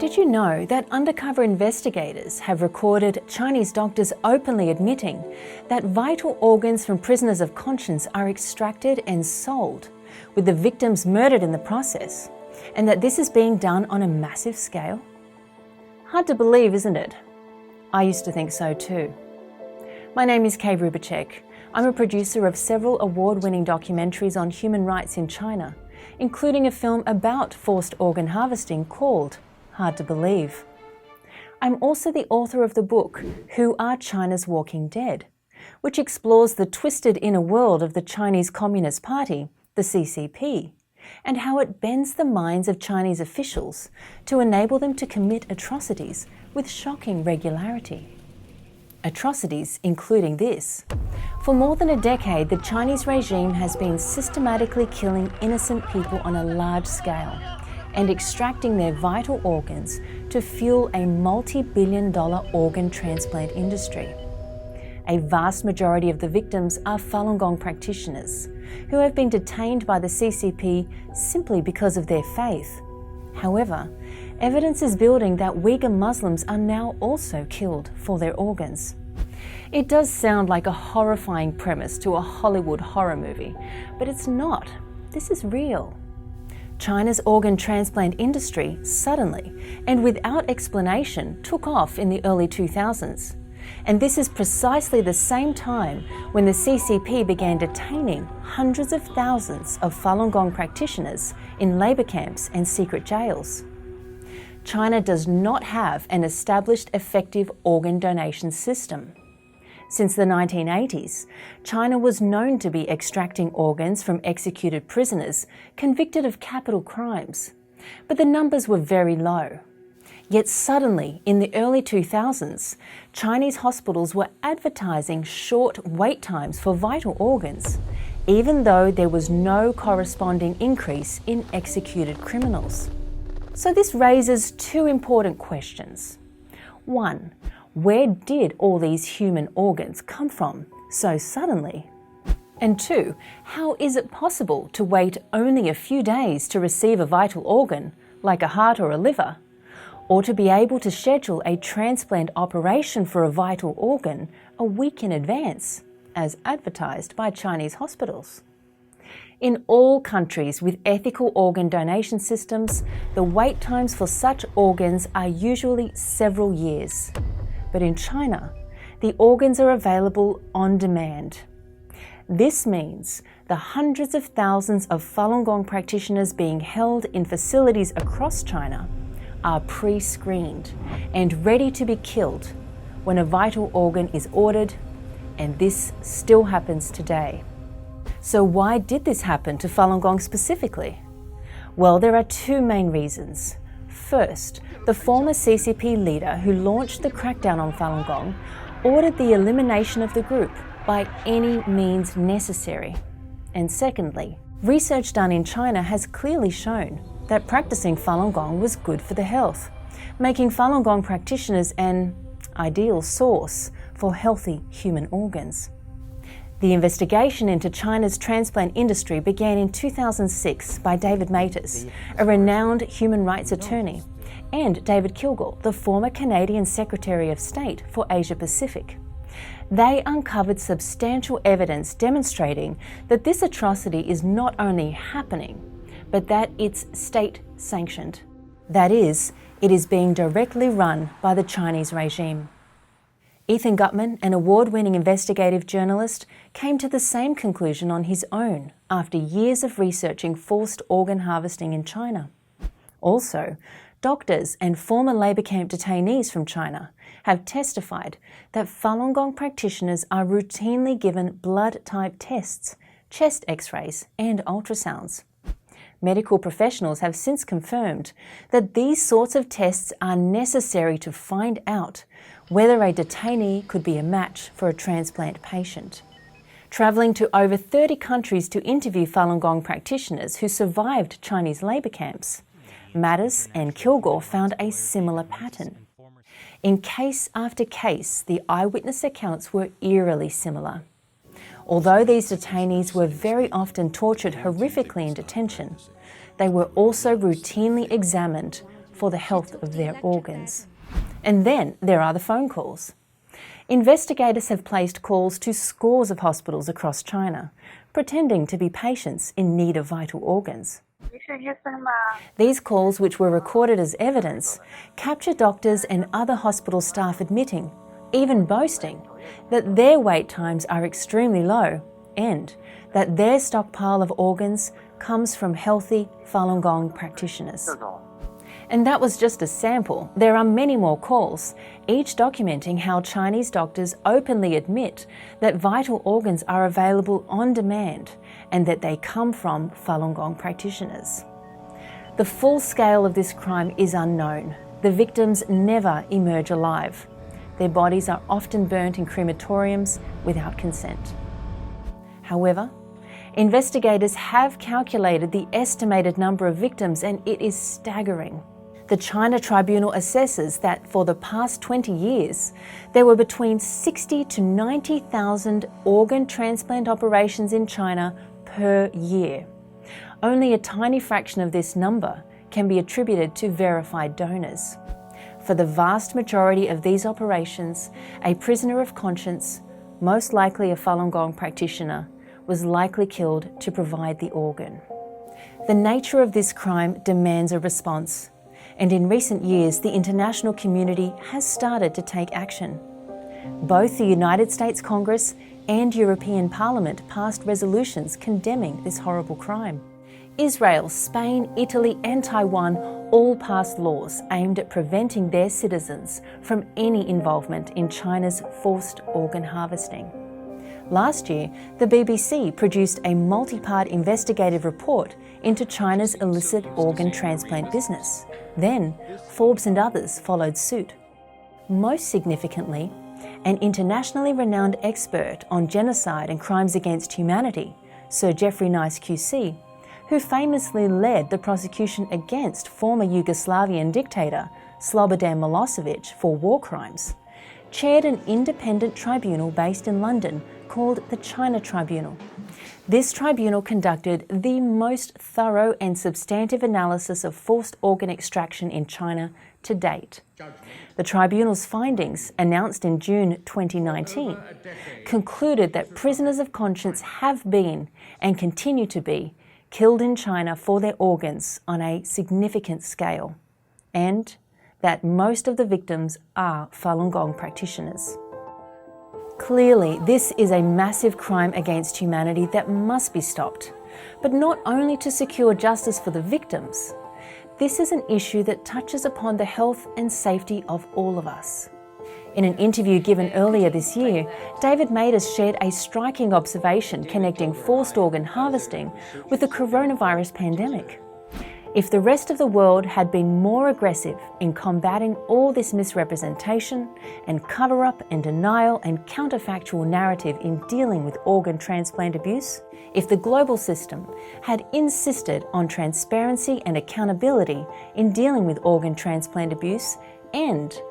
Did you know that undercover investigators have recorded Chinese doctors openly admitting that vital organs from prisoners of conscience are extracted and sold, with the victims murdered in the process, and that this is being done on a massive scale? Hard to believe, isn't it? I used to think so too. My name is Kay Rubacek. I'm a producer of several award-winning documentaries on human rights in China, including a film about forced organ harvesting called Hard to Believe. I'm also the author of the book, Who Are China's Walking Dead?, which explores the twisted inner world of the Chinese Communist Party, the CCP, and how it bends the minds of Chinese officials to enable them to commit atrocities with shocking regularity. Atrocities including this. For more than a decade, the Chinese regime has been systematically killing innocent people on a large scale and extracting their vital organs to fuel a multi-billion-dollar organ transplant industry. A vast majority of the victims are Falun Gong practitioners who have been detained by the CCP simply because of their faith. However, evidence is building that Uyghur Muslims are now also killed for their organs. It does sound like a horrifying premise to a Hollywood horror movie, but it's not. This is real. China's organ transplant industry suddenly and without explanation took off in the early 2000s. And this is precisely the same time when the CCP began detaining hundreds of thousands of Falun Gong practitioners in labour camps and secret jails. China does not have an established effective organ donation system. Since the 1980s, China was known to be extracting organs from executed prisoners convicted of capital crimes, but the numbers were very low. Yet suddenly, in the early 2000s, Chinese hospitals were advertising short wait times for vital organs, even though there was no corresponding increase in executed criminals. So this raises two important questions. One, where did all these human organs come from so suddenly? And two, how is it possible to wait only a few days to receive a vital organ, like a heart or a liver, or to be able to schedule a transplant operation for a vital organ a week in advance, as advertised by Chinese hospitals? In all countries with ethical organ donation systems, the wait times for such organs are usually several years. But in China, the organs are available on demand. This means the hundreds of thousands of Falun Gong practitioners being held in facilities across China are pre-screened and ready to be killed when a vital organ is ordered, and this still happens today. So why did this happen to Falun Gong specifically? Well, there are two main reasons. First, the former CCP leader who launched the crackdown on Falun Gong ordered the elimination of the group by any means necessary. And secondly, research done in China has clearly shown that practicing Falun Gong was good for the health, making Falun Gong practitioners an ideal source for healthy human organs. The investigation into China's transplant industry began in 2006 by David Matas, a renowned human rights attorney, and David Kilgour, the former Canadian Secretary of State for Asia Pacific. They uncovered substantial evidence demonstrating that this atrocity is not only happening, but that it's state-sanctioned. That is, it is being directly run by the Chinese regime. Ethan Gutman, an award-winning investigative journalist, came to the same conclusion on his own after years of researching forced organ harvesting in China. Also, doctors and former labour camp detainees from China have testified that Falun Gong practitioners are routinely given blood type tests, chest x-rays and ultrasounds. Medical professionals have since confirmed that these sorts of tests are necessary to find out whether a detainee could be a match for a transplant patient. Travelling to over 30 countries to interview Falun Gong practitioners who survived Chinese labour camps, Matas and Kilgour found a similar pattern. In case after case, the eyewitness accounts were eerily similar. Although these detainees were very often tortured horrifically in detention, they were also routinely examined for the health of their organs. And then there are the phone calls. Investigators have placed calls to scores of hospitals across China, pretending to be patients in need of vital organs. These calls, which were recorded as evidence, capture doctors and other hospital staff admitting, even boasting, that their wait times are extremely low and that their stockpile of organs comes from healthy Falun Gong practitioners. And that was just a sample. There are many more calls, each documenting how Chinese doctors openly admit that vital organs are available on demand and that they come from Falun Gong practitioners. The full scale of this crime is unknown. The victims never emerge alive. Their bodies are often burnt in crematoriums without consent. However, investigators have calculated the estimated number of victims, and it is staggering. The China Tribunal assesses that for the past 20 years, there were between 60 to 90,000 organ transplant operations in China per year. Only a tiny fraction of this number can be attributed to verified donors. For the vast majority of these operations, a prisoner of conscience, most likely a Falun Gong practitioner, was likely killed to provide the organ. The nature of this crime demands a response, and in recent years, the international community has started to take action. Both the United States Congress and European Parliament passed resolutions condemning this horrible crime. Israel, Spain, Italy, and Taiwan all passed laws aimed at preventing their citizens from any involvement in China's forced organ harvesting. Last year, the BBC produced a multi-part investigative report into China's illicit organ transplant business. Then, Forbes and others followed suit. Most significantly, an internationally renowned expert on genocide and crimes against humanity, Sir Geoffrey Nice QC, who famously led the prosecution against former Yugoslavian dictator Slobodan Milosevic for war crimes, chaired an independent tribunal based in London called the China Tribunal. This tribunal conducted the most thorough and substantive analysis of forced organ extraction in China to date. The tribunal's findings, announced in June 2019, concluded that prisoners of conscience have been and continue to be killed in China for their organs on a significant scale, and that most of the victims are Falun Gong practitioners. Clearly, this is a massive crime against humanity that must be stopped, but not only to secure justice for the victims. This is an issue that touches upon the health and safety of all of us. In an interview given earlier this year, David Matas shared a striking observation connecting forced organ harvesting with the coronavirus pandemic. If the rest of the world had been more aggressive in combating all this misrepresentation and cover-up and denial and counterfactual narrative in dealing with organ transplant abuse, if the global system had insisted on transparency and accountability in dealing with organ transplant abuse, and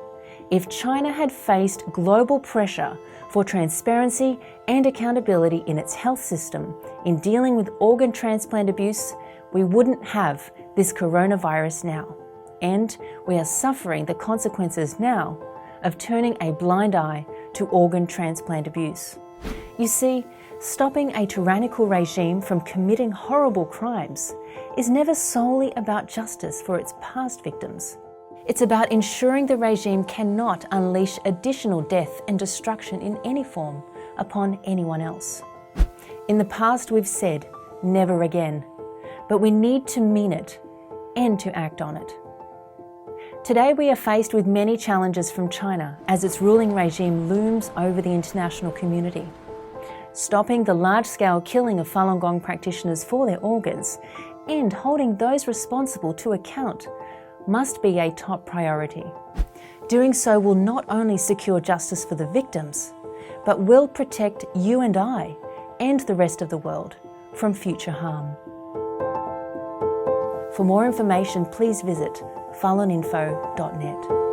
if China had faced global pressure for transparency and accountability in its health system in dealing with organ transplant abuse, we wouldn't have this coronavirus now, and we are suffering the consequences now of turning a blind eye to organ transplant abuse. You see, stopping a tyrannical regime from committing horrible crimes is never solely about justice for its past victims. It's about ensuring the regime cannot unleash additional death and destruction in any form upon anyone else. In the past, we've said, never again, but we need to mean it and to act on it. Today we are faced with many challenges from China as its ruling regime looms over the international community. Stopping the large-scale killing of Falun Gong practitioners for their organs and holding those responsible to account must be a top priority. Doing so will not only secure justice for the victims, but will protect you and I and the rest of the world from future harm. For more information, please visit faluninfo.net.